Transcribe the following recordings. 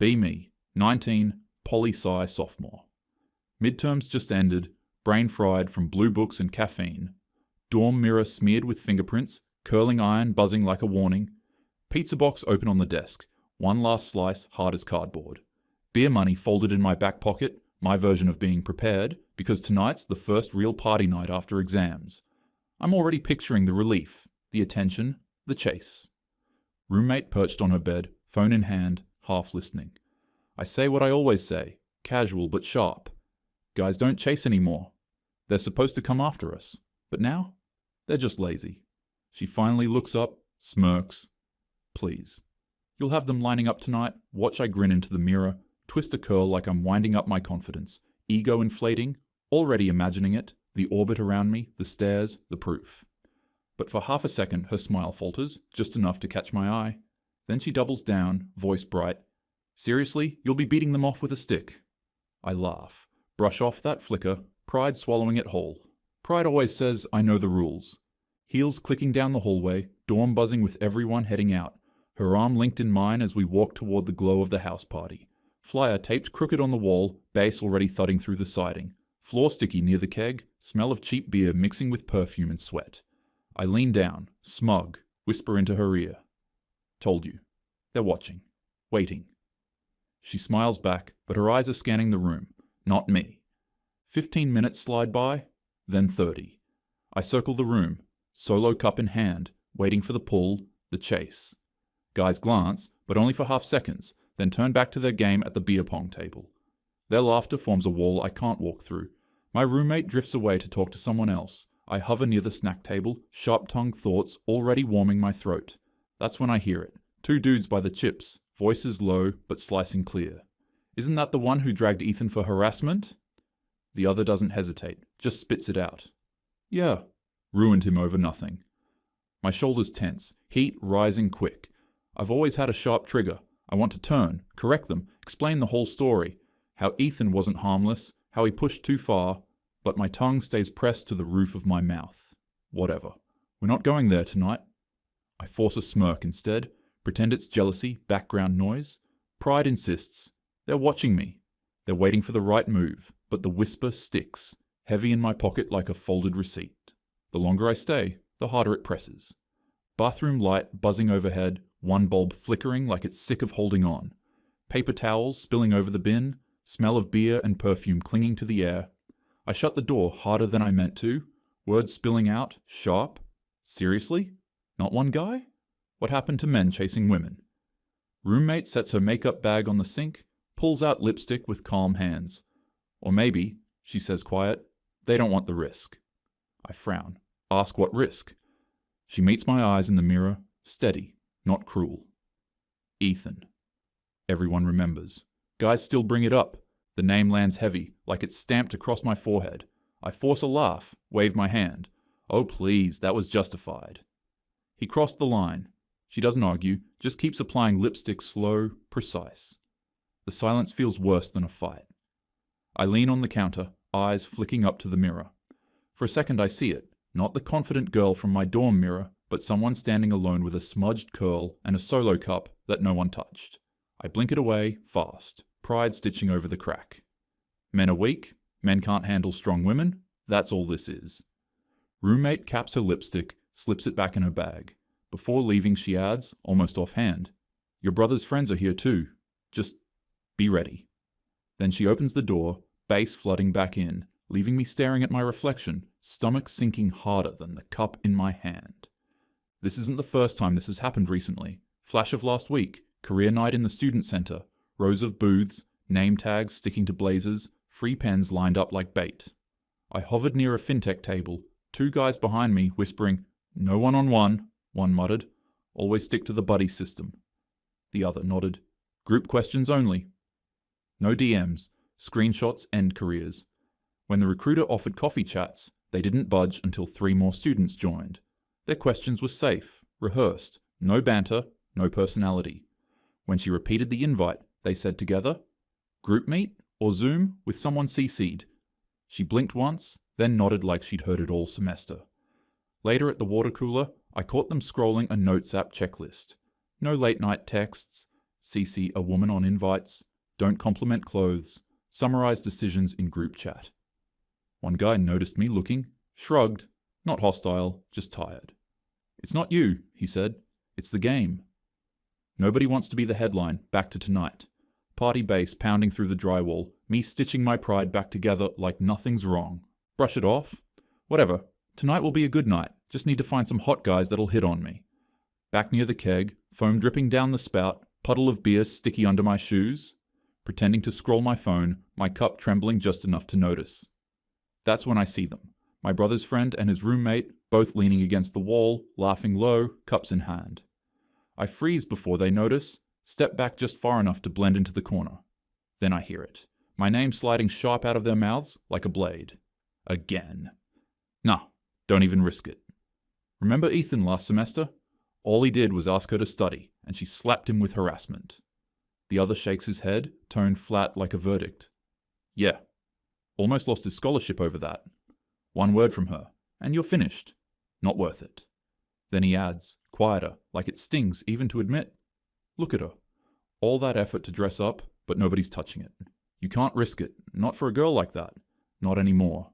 Be me, 19, poli-sci sophomore. Midterms just ended, brain fried from blue books and caffeine. Dorm mirror smeared with fingerprints, curling iron buzzing like a warning. Pizza box open on the desk, one last slice hard as cardboard. Beer money folded in my back pocket, my version of being prepared, because tonight's the first real party night after exams. I'm already picturing the relief, the attention, the chase. Roommate perched on her bed, phone in hand, half listening. I say what I always say, casual but sharp. Guys don't chase anymore. They're supposed to come after us. But now, they're just lazy. She finally looks up, smirks. Please. You'll have them lining up tonight, watch I grin into the mirror, twist a curl like I'm winding up my confidence, ego inflating, already imagining it, the orbit around me, the stairs, the proof. But for half a second her smile falters, just enough to catch my eye. Then she doubles down, voice bright. Seriously, you'll be beating them off with a stick. I laugh, brush off that flicker, pride swallowing it whole. Pride always says I know the rules. Heels clicking down the hallway, dorm buzzing with everyone heading out, her arm linked in mine as we walk toward the glow of the house party. Flyer taped crooked on the wall, bass already thudding through the siding. Floor sticky near the keg, smell of cheap beer mixing with perfume and sweat. I lean down, smug, whisper into her ear. Told you. They're watching. Waiting. She smiles back, but her eyes are scanning the room, not me. 15 minutes slide by, then 30. I circle the room, solo cup in hand, waiting for the pull, the chase. Guys glance, but only for half seconds, then turn back to their game at the beer pong table. Their laughter forms a wall I can't walk through. My roommate drifts away to talk to someone else. I hover near the snack table, sharp-tongued thoughts already warming my throat. That's when I hear it. Two dudes by the chips, voices low but slicing clear. Isn't that the one who dragged Ethan for harassment? The other doesn't hesitate, just spits it out. Yeah. Ruined him over nothing. My shoulders tense, heat rising quick. I've always had a sharp trigger. I want to turn, correct them, explain the whole story. How Ethan wasn't harmless, how he pushed too far, but my tongue stays pressed to the roof of my mouth. Whatever. We're not going there tonight. I force a smirk instead, pretend it's jealousy, background noise. Pride insists. They're watching me. They're waiting for the right move, but the whisper sticks, heavy in my pocket like a folded receipt. The longer I stay, the harder it presses. Bathroom light buzzing overhead, one bulb flickering like it's sick of holding on. Paper towels spilling over the bin, smell of beer and perfume clinging to the air. I shut the door harder than I meant to, words spilling out, sharp. Seriously? Not one guy? What happened to men chasing women? Roommate sets her makeup bag on the sink, pulls out lipstick with calm hands. Or maybe, she says quiet, they don't want the risk. I frown. Ask what risk? She meets my eyes in the mirror, steady, not cruel. Ethan. Everyone remembers. Guys still bring it up. The name lands heavy, like it's stamped across my forehead. I force a laugh, wave my hand. Oh please, that was justified. He crossed the line. She doesn't argue, just keeps applying lipstick slow, precise. The silence feels worse than a fight. I lean on the counter, eyes flicking up to the mirror. For a second I see it, not the confident girl from my dorm mirror, but someone standing alone with a smudged curl and a solo cup that no one touched. I blink it away, fast, pride stitching over the crack. Men are weak, men can't handle strong women, that's all this is. Roommate caps her lipstick, slips it back in her bag. Before leaving she adds, almost offhand, your brother's friends are here too. Just be ready. Then she opens the door, bass flooding back in, leaving me staring at my reflection, stomach sinking harder than the cup in my hand. This isn't the first time this has happened recently. Flash of last week, career night in the student center, rows of booths, name tags sticking to blazers, free pens lined up like bait. I hovered near a fintech table, two guys behind me whispering, "No one-on-one," one muttered. "Always stick to the buddy system." The other nodded. "Group questions only." No DMs, screenshots end careers. When the recruiter offered coffee chats, they didn't budge until 3 more students joined. Their questions were safe, rehearsed, no banter, no personality. When she repeated the invite, they said together, "Group meet or Zoom with someone CC'd." She blinked once, then nodded like she'd heard it all semester. Later at the water cooler, I caught them scrolling a notes app checklist. No late night texts, CC a woman on invites, don't compliment clothes, summarize decisions in group chat. One guy noticed me looking, shrugged, not hostile, just tired. It's not you, he said. It's the game. Nobody wants to be the headline, back to tonight. Party bass pounding through the drywall, me stitching my pride back together like nothing's wrong. Brush it off? Whatever. Tonight will be a good night. Just need to find some hot guys that'll hit on me. Back near the keg, foam dripping down the spout, puddle of beer sticky under my shoes. Pretending to scroll my phone, my cup trembling just enough to notice. That's when I see them. My brother's friend and his roommate, both leaning against the wall, laughing low, cups in hand. I freeze before they notice, step back just far enough to blend into the corner. Then I hear it. My name sliding sharp out of their mouths like a blade. Again. Nah, don't even risk it. Remember Ethan last semester? All he did was ask her to study, and she slapped him with harassment. The other shakes his head, tone flat like a verdict. Yeah. Almost lost his scholarship over that. One word from her, and you're finished. Not worth it. Then he adds, quieter, like it stings even to admit. Look at her. All that effort to dress up, but nobody's touching it. You can't risk it, not for a girl like that. Not anymore.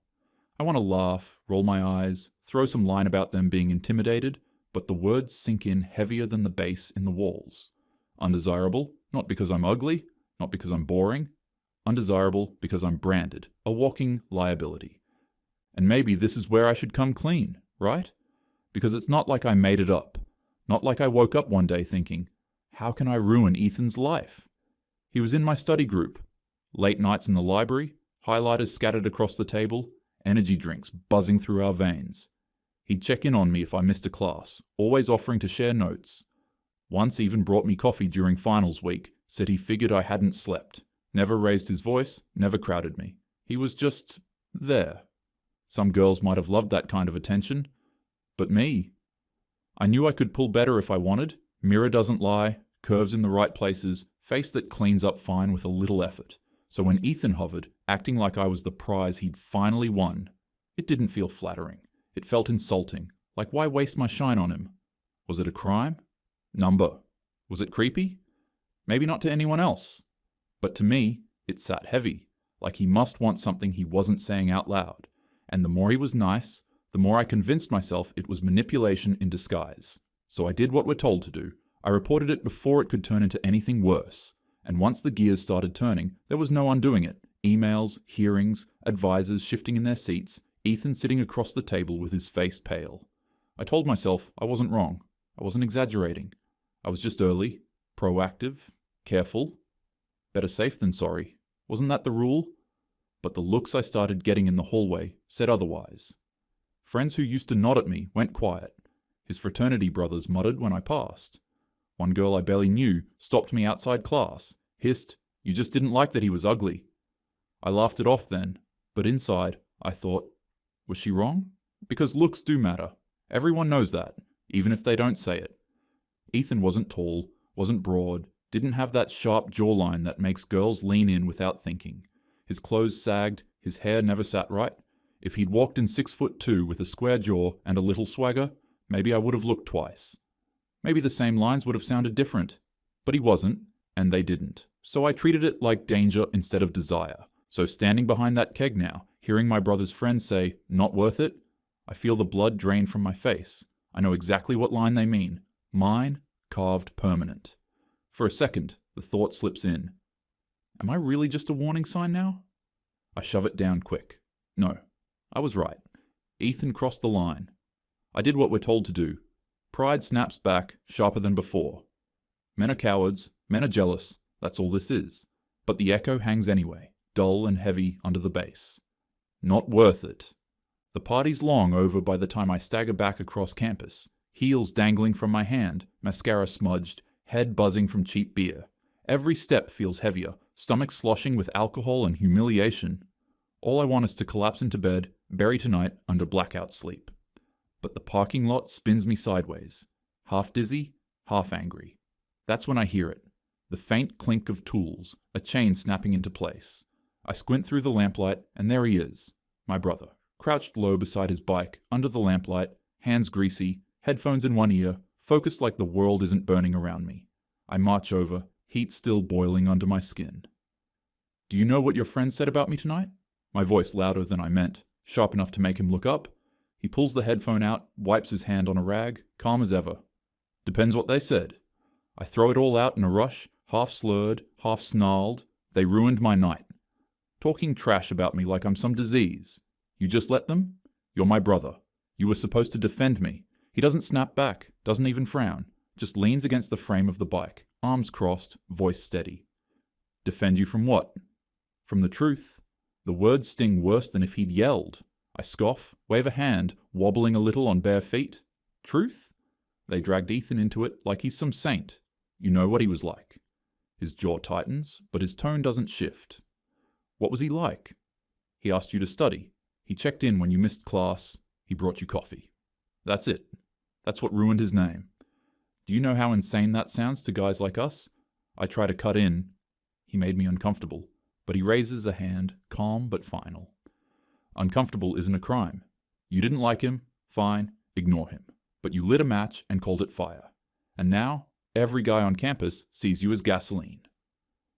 I want to laugh, roll my eyes, throw some line about them being intimidated, but the words sink in heavier than the bass in the walls. Undesirable, not because I'm ugly, not because I'm boring. Undesirable because I'm branded, a walking liability. And maybe this is where I should come clean, right? Because it's not like I made it up. Not like I woke up one day thinking, how can I ruin Ethan's life? He was in my study group. Late nights in the library, highlighters scattered across the table, energy drinks buzzing through our veins. He'd check in on me if I missed a class, always offering to share notes. Once even brought me coffee during finals week, said he figured I hadn't slept. Never raised his voice, never crowded me. He was just there. Some girls might have loved that kind of attention, but me? I knew I could pull better if I wanted. Mirror doesn't lie, curves in the right places, face that cleans up fine with a little effort. So when Ethan hovered, acting like I was the prize he'd finally won, it didn't feel flattering. It felt insulting, like why waste my shine on him? Was it a crime? Number. Was it creepy? Maybe not to anyone else. But to me, it sat heavy, like he must want something he wasn't saying out loud. And the more he was nice, the more I convinced myself it was manipulation in disguise. So I did what we're told to do. I reported it before it could turn into anything worse. And once the gears started turning, there was no undoing it. Emails, hearings, advisors shifting in their seats, Ethan sitting across the table with his face pale. I told myself I wasn't wrong. I wasn't exaggerating. I was just early, proactive, careful. Better safe than sorry. Wasn't that the rule? But the looks I started getting in the hallway said otherwise. Friends who used to nod at me went quiet. His fraternity brothers muttered when I passed. One girl I barely knew stopped me outside class, hissed, "You just didn't like that he was ugly." I laughed it off then, but inside, I thought, was she wrong? Because looks do matter. Everyone knows that, even if they don't say it. Ethan wasn't tall, wasn't broad, didn't have that sharp jawline that makes girls lean in without thinking. His clothes sagged, his hair never sat right. If he'd walked in 6'2" with a square jaw and a little swagger, maybe I would have looked twice. Maybe the same lines would have sounded different. But he wasn't, and they didn't. So I treated it like danger instead of desire. So standing behind that keg now, hearing my brother's friends say, "Not worth it," I feel the blood drain from my face. I know exactly what line they mean. Mine, carved permanent. For a second, the thought slips in. Am I really just a warning sign now? I shove it down quick. No, I was right. Ethan crossed the line. I did what we're told to do. Pride snaps back, sharper than before. Men are cowards, men are jealous, that's all this is. But the echo hangs anyway, dull and heavy under the bass. Not worth it. The party's long over by the time I stagger back across campus, heels dangling from my hand, mascara smudged, head buzzing from cheap beer. Every step feels heavier, stomach sloshing with alcohol and humiliation. All I want is to collapse into bed, bury tonight under blackout sleep. But the parking lot spins me sideways, half dizzy, half angry. That's when I hear it, the faint clink of tools, a chain snapping into place. I squint through the lamplight, and there he is, my brother, crouched low beside his bike, under the lamplight, hands greasy, headphones in one ear, focused like the world isn't burning around me. I march over, heat still boiling under my skin. Do you know what your friend said about me tonight? My voice louder than I meant, sharp enough to make him look up. He pulls the headphone out, wipes his hand on a rag, calm as ever. Depends what they said. I throw it all out in a rush, half slurred, half snarled. They ruined my night. Talking trash about me like I'm some disease. You just let them? You're my brother. You were supposed to defend me. He doesn't snap back, doesn't even frown, just leans against the frame of the bike, arms crossed, voice steady. Defend you from what? From the truth. The words sting worse than if he'd yelled. I scoff, wave a hand, wobbling a little on bare feet. Truth? They dragged Ethan into it like he's some saint. You know what he was like. His jaw tightens, but his tone doesn't shift. What was he like? He asked you to study. He checked in when you missed class. He brought you coffee. That's it. That's what ruined his name. Do you know how insane that sounds to guys like us? I try to cut in. He made me uncomfortable, but he raises a hand, calm but final. Uncomfortable isn't a crime. You didn't like him, fine, ignore him. But you lit a match and called it fire. And now, every guy on campus sees you as gasoline.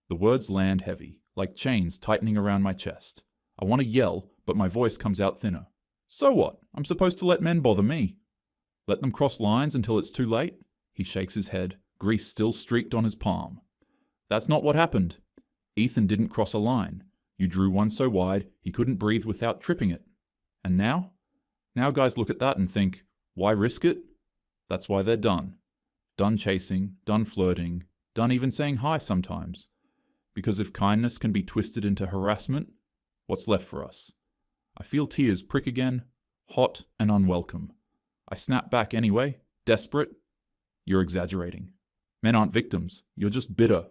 The words land heavy, like chains tightening around my chest. I want to yell, but my voice comes out thinner. So what? I'm supposed to let men bother me. Let them cross lines until it's too late? He shakes his head, grease still streaked on his palm. That's not what happened. Ethan didn't cross a line. You drew one so wide he couldn't breathe without tripping it. And now? Now guys look at that and think, why risk it? That's why they're done. Done chasing, done flirting, done even saying hi sometimes. Because if kindness can be twisted into harassment, what's left for us? I feel tears prick again, hot and unwelcome. I snap back anyway, desperate. You're exaggerating. Men aren't victims. You're just bitter.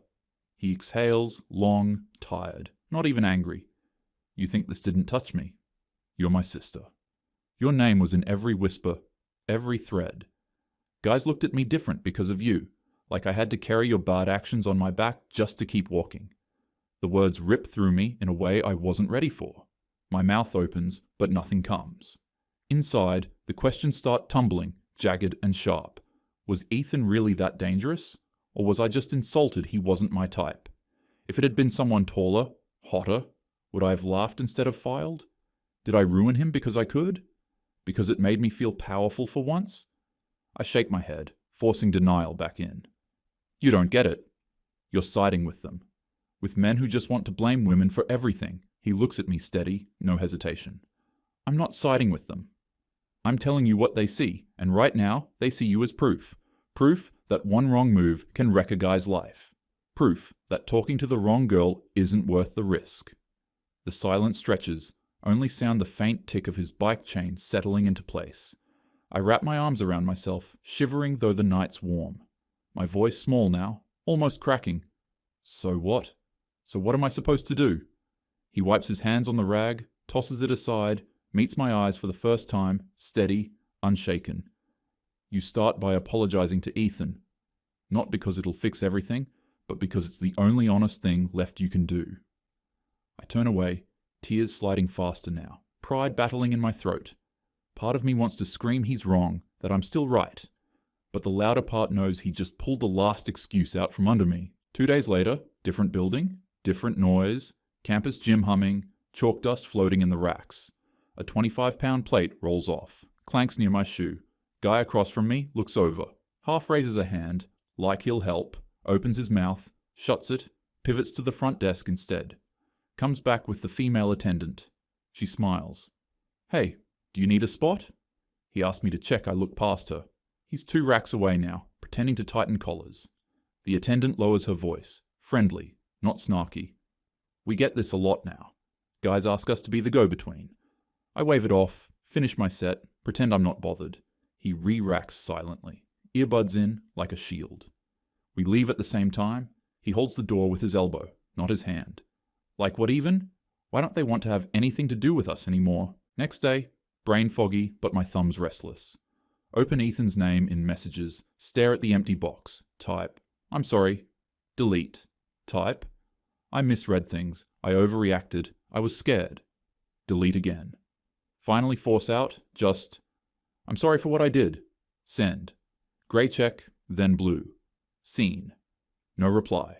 He exhales, long, tired, not even angry. You think this didn't touch me? You're my sister. Your name was in every whisper, every thread. Guys looked at me different because of you, like I had to carry your bad actions on my back just to keep walking. The words rip through me in a way I wasn't ready for. My mouth opens, but nothing comes. Inside, the questions start tumbling, jagged and sharp. Was Ethan really that dangerous? Or was I just insulted he wasn't my type? If it had been someone taller, hotter, would I have laughed instead of filed? Did I ruin him because I could? Because it made me feel powerful for once? I shake my head, forcing denial back in. You don't get it. You're siding with them. With men who just want to blame women for everything. He looks at me steady, no hesitation. I'm not siding with them. I'm telling you what they see, and right now, they see you as proof. Proof that one wrong move can wreck a guy's life. Proof that talking to the wrong girl isn't worth the risk. The silence stretches, only sound the faint tick of his bike chain settling into place. I wrap my arms around myself, shivering though the night's warm. My voice small now, almost cracking. So what? So what am I supposed to do? He wipes his hands on the rag, tosses it aside, meets my eyes for the first time, steady, unshaken. You start by apologizing to Ethan. Not because it'll fix everything, but because it's the only honest thing left you can do. I turn away, tears sliding faster now, pride battling in my throat. Part of me wants to scream he's wrong, that I'm still right. But the louder part knows he just pulled the last excuse out from under me. 2 days later, different building, different noise, campus gym humming, chalk dust floating in the racks. A 25-pound plate rolls off, clanks near my shoe. Guy across from me looks over, half raises a hand, like he'll help, opens his mouth, shuts it, pivots to the front desk instead. Comes back with the female attendant. She smiles. Hey, do you need a spot? He asked me to check I look past her. He's 2 racks away now, pretending to tighten collars. The attendant lowers her voice, friendly, not snarky. We get this a lot now. Guys ask us to be the go-between. I wave it off, finish my set, pretend I'm not bothered. He re-racks silently, earbuds in like a shield. We leave at the same time. He holds the door with his elbow, not his hand. Like what even? Why don't they want to have anything to do with us anymore? Next day, brain foggy, but my thumb's restless. Open Ethan's name in messages, stare at the empty box, type, I'm sorry, delete, type, I misread things, I overreacted, I was scared, delete again. Finally force out, just, I'm sorry for what I did, send. Grey check, then blue. Seen. No reply.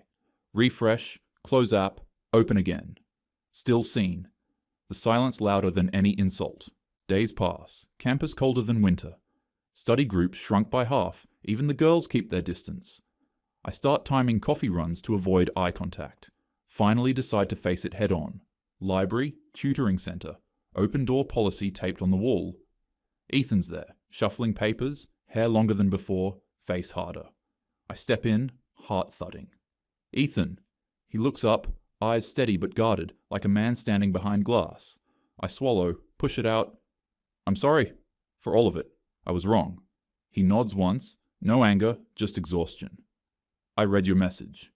Refresh, close app, open again. Still seen. The silence louder than any insult. Days pass. Campus colder than winter. Study groups shrunk by half. Even the girls keep their distance. I start timing coffee runs to avoid eye contact. Finally decide to face it head on. Library, tutoring center, open door policy taped on the wall. Ethan's there, shuffling papers, hair longer than before, face harder. I step in, heart thudding. Ethan. He looks up, eyes steady but guarded, like a man standing behind glass. I swallow, push it out. I'm sorry. For all of it. I was wrong. He nods once, no anger, just exhaustion. I read your message.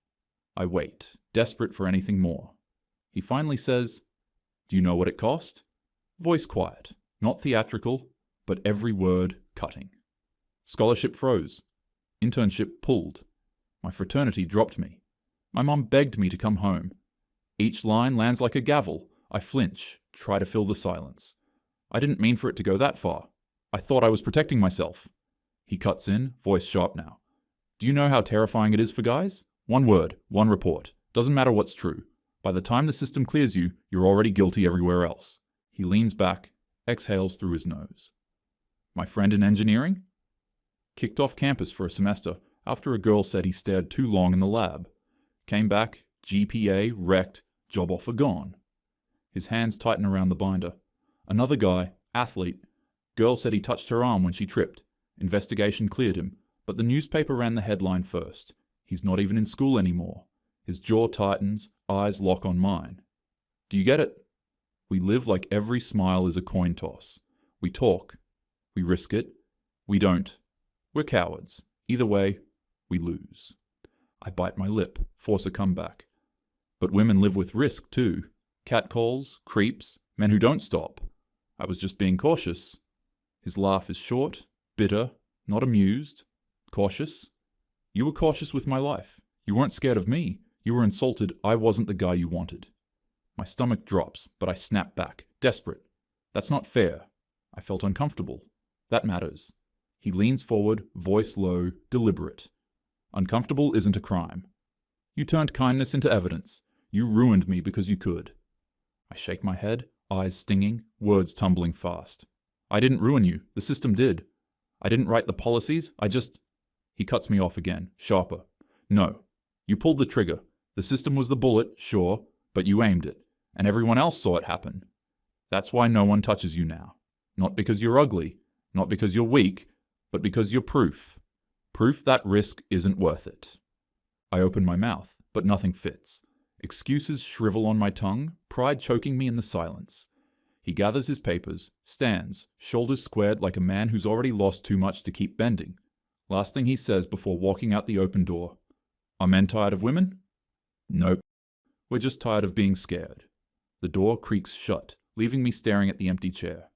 I wait, desperate for anything more. He finally says, Do you know what it cost? Voice quiet, not theatrical, but every word cutting. Scholarship froze. Internship pulled. My fraternity dropped me. My mom begged me to come home. Each line lands like a gavel. I flinch, try to fill the silence. I didn't mean for it to go that far. I thought I was protecting myself. He cuts in, voice sharp now. Do you know how terrifying it is for guys? One word, one report. Doesn't matter what's true. By the time the system clears you, you're already guilty everywhere else. He leans back, exhales through his nose. My friend in engineering? Kicked off campus for a semester after a girl said he stared too long in the lab. Came back, GPA, wrecked, job offer gone. His hands tighten around the binder. Another guy, athlete. Girl said he touched her arm when she tripped. Investigation cleared him, but the newspaper ran the headline first. He's not even in school anymore. His jaw tightens, eyes lock on mine. Do you get it? We live like every smile is a coin toss. We talk. We risk it. We don't. We're cowards. Either way, we lose. I bite my lip, force a comeback. But women live with risk too. Catcalls, creeps, men who don't stop. I was just being cautious. His laugh is short, bitter, not amused, cautious. You were cautious with my life. You weren't scared of me. You were insulted I wasn't the guy you wanted. My stomach drops, but I snap back, desperate. That's not fair. I felt uncomfortable. That matters. He leans forward, voice low, deliberate. Uncomfortable isn't a crime. You turned kindness into evidence. You ruined me because you could. I shake my head, eyes stinging, words tumbling fast. I didn't ruin you. The system did. I didn't write the policies. He cuts me off again, sharper. No. You pulled the trigger. The system was the bullet, sure, but you aimed it, and everyone else saw it happen. That's why no one touches you now. Not because you're ugly, not because you're weak, but because you're proof. Proof that risk isn't worth it. I open my mouth, but nothing fits. Excuses shrivel on my tongue, pride choking me in the silence. He gathers his papers, stands, shoulders squared like a man who's already lost too much to keep bending. Last thing he says before walking out the open door. Are men tired of women? Nope. We're just tired of being scared. The door creaks shut, leaving me staring at the empty chair.